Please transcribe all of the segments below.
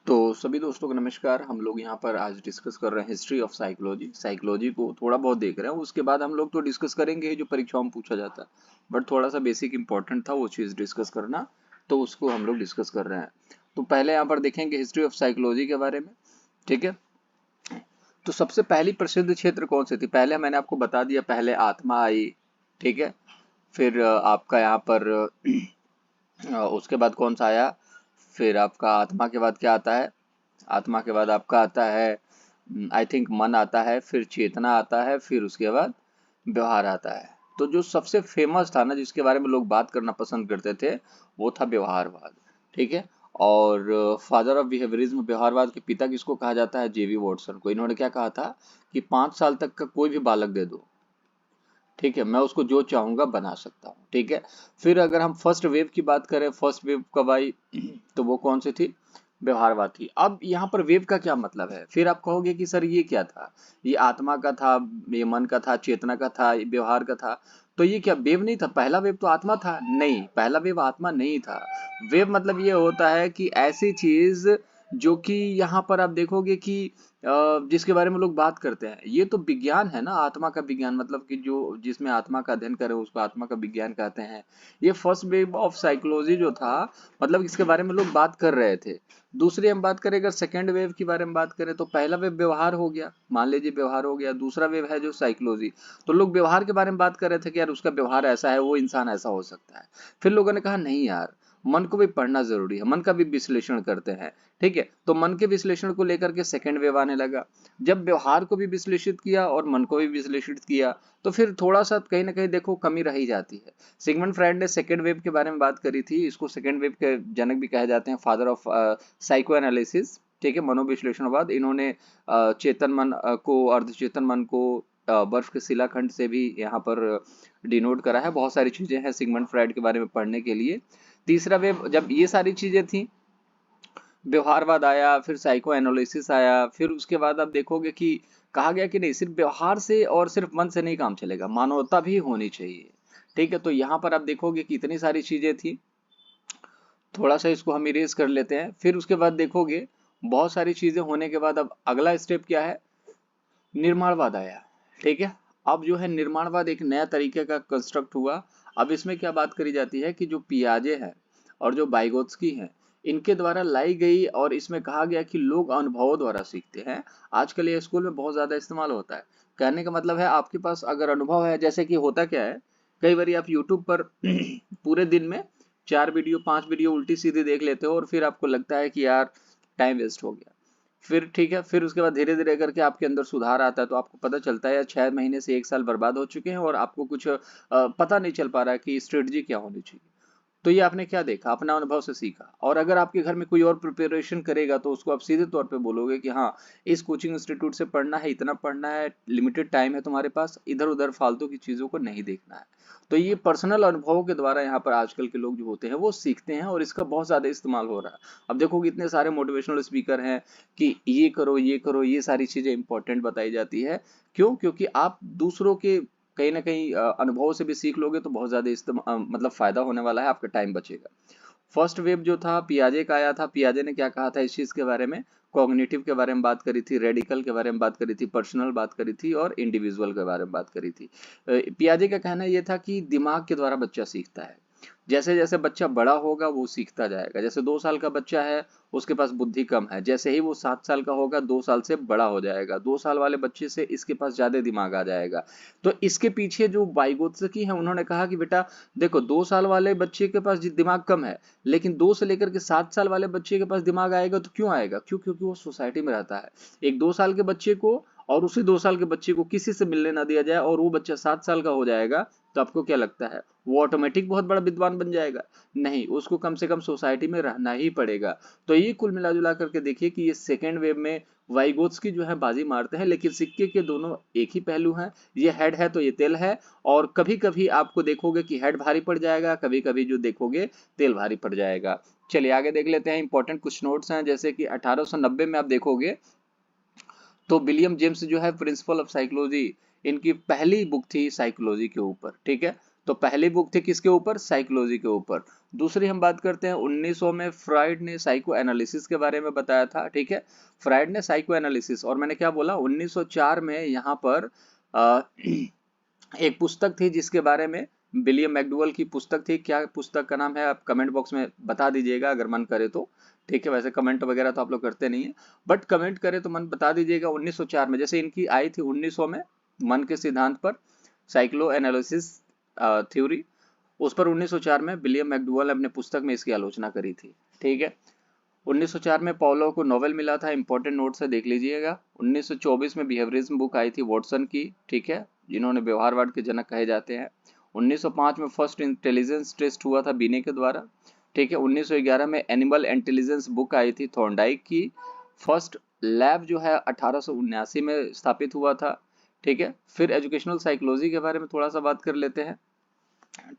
तो सभी दोस्तों को नमस्कार। हम लोग यहाँ पर आज डिस्कस कर रहे हैं हिस्ट्री ऑफ साइकोलॉजी। साइकोलॉजी को थोड़ा बहुत देख रहे हैं, उसके बाद हम लोग तो डिस्कस करेंगे जो परीक्षाओं में पूछा जाता है, बट थोड़ा सा बेसिक इंपॉर्टेंट था वो चीज़ डिस्कस करना, तो उसको हम लोग डिस्कस कर रहे हैं। तो पहले यहाँ पर देखेंगे हिस्ट्री ऑफ साइकोलॉजी के बारे में। ठीक है, तो सबसे पहली प्रसिद्ध क्षेत्र कौन सी थी? पहले मैंने आपको बता दिया, पहले आत्मा आई। ठीक है, फिर आपका यहाँ पर उसके बाद कौन सा आया? फिर आपका आत्मा के बाद क्या आता है? आत्मा के बाद आपका आता है आई थिंक मन आता है, फिर चेतना आता है, फिर उसके बाद व्यवहार आता है। तो जो सबसे फेमस था ना, जिसके बारे में लोग बात करना पसंद करते थे, वो था व्यवहारवाद। ठीक है, और फादर ऑफ बिहेवियरिज्म, व्यवहारवाद के पिता किसको कहा जाता है? जेवी वॉटसन को। इन्होंने क्या कहा था कि 5 साल तक का कोई भी बालक दे दो, ठीक है, मैं उसको जो चाहूंगा बना सकता हूँ। ठीक है, फिर अगर हम फर्स्ट वेव की बात करें, फर्स्ट वेव कब आई? तो वो कौन सी थी? व्यवहारवाद थी। अब यहाँ पर वेव का क्या मतलब है? फिर आप कहोगे कि सर ये क्या था? ये आत्मा का था, ये मन का था, चेतना का था, ये व्यवहार का था, तो ये क्या वेव नहीं था? पहला वेव तो आत्मा था? नहीं, पहला वेव आत्मा नहीं था। वेव मतलब ये होता है कि ऐसी चीज जो कि यहाँ पर आप देखोगे कि जिसके बारे में लोग बात करते हैं, ये तो विज्ञान है ना, आत्मा का विज्ञान, मतलब कि जो जिसमें आत्मा का अध्ययन करे उसको आत्मा का विज्ञान कहते हैं। ये फर्स्ट वेव ऑफ साइकोलॉजी जो था, मतलब इसके बारे में लोग बात कर रहे थे। दूसरी हम बात करें, अगर सेकेंड वेव के बारे में बात करें, तो पहला वेव व्यवहार हो गया, मान लीजिए व्यवहार हो गया। दूसरा वेव है जो साइकोलॉजी, तो लोग व्यवहार के बारे में बात कर रहे थे कि यार उसका व्यवहार ऐसा है, वो इंसान ऐसा हो सकता है। फिर लोगों ने कहा नहीं यार, मन को भी पढ़ना जरूरी है, मन का भी विश्लेषण करते हैं। ठीक है, तो मन के विश्लेषण को लेकर के सेकंड वेव आने लगा। जब व्यवहार को भी विश्लेषित किया और मन को भी विश्लेषित किया, तो फिर थोड़ा सा कहीं ना कहीं देखो कमी रह ही जाती है। सिगमंड फ्रायड ने सेकंड वेव के बारे में बात करी थी, इसको सेकंड वेव के जनक भी कहे जाते हैं, फादर ऑफ साइको एनालिसिस। ठीक है, मनोविश्लेषणवाद। इन्होंने चेतन मन को, अर्धचेतन मन को बर्फ के शिलाखंड से भी यहाँ पर डिनोट करा है। बहुत सारी चीजें हैं सिगमंड फ्रायड के बारे में पढ़ने के लिए। तीसरा वेव, जब ये सारी चीजें थी, व्यवहारवाद आया, फिर साइको एनालिसिस आया, फिर उसके बाद आप देखोगे कि कहा गया कि नहीं, सिर्फ व्यवहार से और सिर्फ मन से नहीं काम चलेगा, मानवता भी होनी चाहिए। ठीक है, तो यहाँ पर आप देखोगे कि इतनी सारी चीजें थी। थोड़ा सा इसको हम इरेज कर लेते हैं। फिर उसके बाद देखोगे बहुत सारी चीजें होने के बाद अब अगला स्टेप क्या है? निर्माणवाद आया। ठीक है, अब जो है निर्माणवाद एक नया तरीके का कंस्ट्रक्ट हुआ। अब इसमें क्या बात करी जाती है कि जो पियाजे हैं और जो बाइगोत्स्की हैं, इनके द्वारा लाई गई, और इसमें कहा गया कि लोग अनुभवों द्वारा सीखते हैं। आजकल ये स्कूल में बहुत ज्यादा इस्तेमाल होता है। कहने का मतलब है आपके पास अगर अनुभव है, जैसे कि होता क्या है, कई बार आप यूट्यूब पर पूरे दिन में 4 वीडियो 5 वीडियो उल्टी सीधी देख लेते हो और फिर आपको लगता है कि यार टाइम वेस्ट हो गया। फिर ठीक है, फिर उसके बाद धीरे धीरे करके आपके अंदर सुधार आता है, तो आपको पता चलता है यार 6 महीने से 1 साल बर्बाद हो चुके हैं और आपको कुछ पता नहीं चल पा रहा है कि स्ट्रेटजी क्या होनी चाहिए। तो ये आपने क्या देखा? अपना अनुभव से सीखा। और अगर आपके घर में कोई और प्रिपरेशन करेगा तो उसको आप सीधे तौर पे बोलोगे कि हाँ, इस कोचिंग इंस्टीट्यूट से पढ़ना है, इतना पढ़ना है, लिमिटेड टाइम है तुम्हारे पास, इधर उधर फालतू की चीजों को नहीं देखना है। तो ये पर्सनल अनुभवों के द्वारा यहाँ पर आजकल के लोग जो होते हैं वो सीखते हैं, और इसका बहुत ज्यादा इस्तेमाल हो रहा है। अब देखो कितने सारे मोटिवेशनल स्पीकर हैं कि ये करो ये करो, ये सारी चीजें इंपॉर्टेंट बताई जाती है। क्यों? क्योंकि आप दूसरों के कहीं ना कहीं अनुभव से भी सीख लोगे तो बहुत ज्यादा मतलब फायदा होने वाला है, आपका टाइम बचेगा। फर्स्ट वेव जो था पियाजे का आया था। पियाजे ने क्या कहा था इस चीज के बारे में? कॉग्निटिव के बारे में बात करी थी, रेडिकल के बारे में बात करी थी, पर्सनल बात करी थी, और इंडिविजुअल के बारे में बात करी थी। पियाजे का कहना यह था कि दिमाग के द्वारा बच्चा सीखता है। जैसे जैसे बच्चा बड़ा होगा वो सीखता जाएगा। जैसे 2 साल का बच्चा है, उसके पास बुद्धि कम है, जैसे ही वो 7 साल का होगा 2 साल से बड़ा हो जाएगा, 2 साल वाले बच्चे से इसके पास ज्यादा दिमाग आ जाएगा। तो इसके पीछे जो वाइगोत्स्की है उन्होंने कहा कि बेटा देखो, 2 साल वाले बच्चे के पास दिमाग कम है, लेकिन 2 से लेकर के 7 साल वाले बच्चे के पास दिमाग आएगा। तो क्यों आएगा? क्यों? क्योंकि वो सोसाइटी में रहता है। एक 2 साल के बच्चे को और उसी 2 साल के बच्चे को किसी से मिलने ना दिया जाए और वो बच्चा 7 साल का हो जाएगा, तो आपको क्या लगता है वो ऑटोमेटिक बहुत बड़ा विद्वान बन जाएगा? नहीं, उसको कम से कम सोसाइटी में रहना ही पड़ेगा। तो ये कुल मिला जुला करके देखिए कि ये सेकेंड वेव में वाइगोत्स्की जो है बाजी मारते हैं, लेकिन सिक्के के दोनों एक ही पहलू हैं। ये हेड है तो ये तेल है, और कभी कभी आपको देखोगे कि हेड भारी पड़ जाएगा, कभी कभी जो देखोगे तेल भारी पड़ जाएगा। चलिए आगे देख लेते हैं। इंपॉर्टेंट कुछ नोट्स हैं, जैसे कि 1890 में आप देखोगे तो विलियम जेम्स जो है प्रिंसिपल ऑफ साइकोलॉजी, इनकी पहली बुक थी साइकोलॉजी के ऊपर। ठीक है, तो पहली बुक थी किसके ऊपर, साइकोलॉजी के ऊपर। दूसरी हम बात करते हैं 1900 में फ्राइड ने साइको एनालिसिस के बारे में बताया था, ठीक है, फ्राइड ने साइको एनालिसिस। और मैंने क्या बोला, 1904 में यहाँ पर एक पुस्तक थी जिसके बारे में, विलियम मैकडूगल की पुस्तक थी, क्या पुस्तक का नाम है आप कमेंट बॉक्स में बता दीजिएगा अगर मन करे तो, ठीक है। वैसे कमेंट वगैरह तो आप लोग करते नहीं है, बट कमेंट करे तो मन बता दीजिएगा। 1904 में, जैसे इनकी आई थी 1900 में मन के सिद्धांत पर, साइक्लो एनालिसिस थ्योरी, उस पर 1904 में विलियम मैकडूगल ने अपने पुस्तक में इसकी आलोचना करी थी, ठीक है। 1904 में पॉलो को नोबेल मिला था, इंपॉर्टेंट नोट्स है देख लीजिएगा। 1924 में बिहेवियरिज्म बुक आई थी वॉटसन की, ठीक है, जिन्होंने व्यवहारवाद के जनक कहे जाते हैं। 1905 में फर्स्ट इंटेलिजेंस टेस्ट हुआ था बीने के द्वारा, ठीक है। 1911 में एनिमल इंटेलिजेंस बुक आई थी थॉर्नडाइक की। फर्स्ट लैब जो है 1879 में स्थापित हुआ था, ठीक है। फिर एजुकेशनल साइकोलॉजी के बारे में थोड़ा सा बात कर लेते हैं,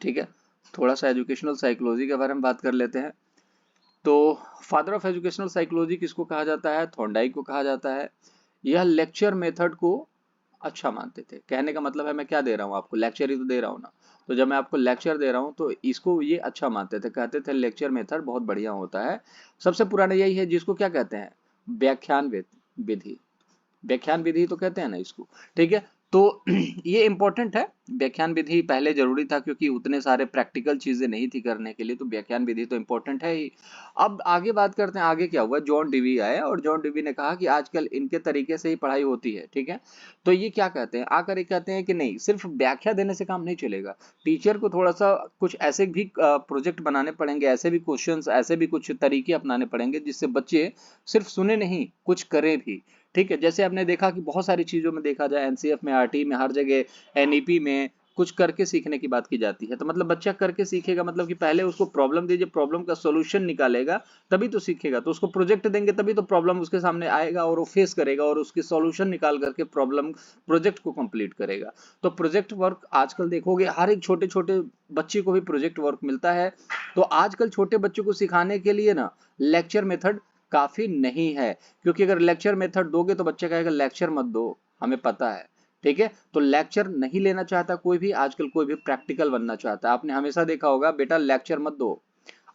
ठीक है, थोड़ा सा एजुकेशनल साइकोलॉजी के बारे में बात कर लेते हैं। तो फादर ऑफ एजुकेशनल साइकोलॉजी किसको कहा जाता है, थॉर्नडाइक को कहा जाता है। यह लेक्चर मेथड को अच्छा मानते थे, कहने का मतलब है मैं क्या दे रहा हूँ आपको, लेक्चर ही तो दे रहा हूँ ना, तो जब मैं आपको लेक्चर दे रहा हूँ तो इसको ये अच्छा मानते थे, कहते थे लेक्चर मेथड बहुत बढ़िया होता है। सबसे पुराना यही है जिसको क्या कहते हैं, व्याख्यान विधि, व्याख्यान विधि तो कहते हैं ना इसको, ठीक है। तो ये इंपॉर्टेंट है, व्याख्यान विधि पहले जरूरी था क्योंकि उतने सारे प्रैक्टिकल चीजें नहीं थी करने के लिए, तो व्याख्यान विधि तो इंपॉर्टेंट है ही। अब आगे बात करते हैं, आगे क्या हुआ, जॉन डीवी आया और जॉन डीवी ने कहा कि आजकल इनके तरीके से ही पढ़ाई होती है, ठीक है। तो ये क्या कहते हैं, आकर ये कहते हैं कि नहीं, सिर्फ व्याख्या देने से काम नहीं चलेगा, टीचर को थोड़ा सा कुछ ऐसे भी प्रोजेक्ट बनाने पड़ेंगे, ऐसे भी क्वेश्चंस, ऐसे भी कुछ तरीके अपनाने पड़ेंगे जिससे बच्चे सिर्फ सुने नहीं, कुछ करें भी, ठीक है। जैसे आपने देखा कि बहुत सारी चीजों में देखा जाए, एनसीएफ में, आरटी में, हर जगह एनईपी में कुछ करके सीखने की बात की जाती है। तो मतलब बच्चा करके सीखेगा, मतलब कि पहले उसको प्रॉब्लम दीजिए, प्रॉब्लम का सॉल्यूशन निकालेगा तभी तो सीखेगा। तो उसको प्रोजेक्ट देंगे तभी तो प्रॉब्लम उसके सामने आएगा और वो फेस करेगा और उसकी सॉल्यूशन निकाल करके प्रॉब्लम प्रोजेक्ट को कंप्लीट करेगा। तो प्रोजेक्ट वर्क आजकल देखोगे हर एक छोटे छोटे बच्चे को भी प्रोजेक्ट वर्क मिलता है। तो आजकल छोटे बच्चों को सिखाने के लिए ना लेक्चर मेथड काफी नहीं है, क्योंकि अगर लेक्चर मेथड दोगे तो बच्चा कहेगा लेक्चर मत दो, हमें पता है, ठीक है। तो लेक्चर नहीं लेना चाहता कोई भी, आजकल कोई भी प्रैक्टिकल बनना चाहता है। आपने हमेशा देखा होगा बेटा लेक्चर मत दो,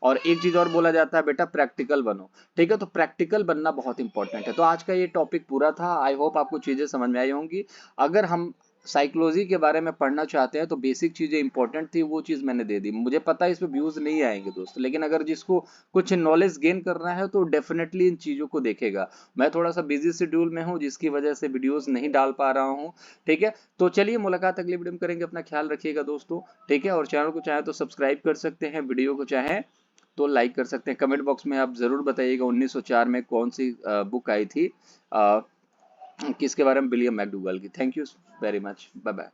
और एक चीज और बोला जाता है बेटा प्रैक्टिकल बनो, ठीक है। तो प्रैक्टिकल बनना बहुत इंपॉर्टेंट है। तो आज का ये टॉपिक पूरा था, आई होप आपको चीजें समझ में आई होंगी। अगर हम साइकोलॉजी के बारे में पढ़ना चाहते हैं तो बेसिक चीजें इंपॉर्टेंट थी, वो चीज मैंने दे दी। मुझे पता है इस पे व्यूज नहीं आएंगे दोस्त, लेकिन अगर जिसको कुछ नॉलेज गेन करना है तो डेफिनेटली इन चीजों को देखेगा। मैं थोड़ा सा बिजी शेड्यूल में हूँ जिसकी वजह से वीडियोस नहीं डाल पा रहा हूँ, ठीक है। तो चलिए मुलाकात अगली वीडियो में करेंगे, अपना ख्याल रखिएगा दोस्तों, ठीक है। और चैनल को चाहे तो सब्सक्राइब कर सकते हैं, वीडियो को चाहे तो लाइक कर सकते हैं। कमेंट बॉक्स में आप जरूर बताइएगा 1904 में कौन सी बुक आई थी, किसके बारे में, विलियम मैकडूगल की। Thank you very much, bye bye.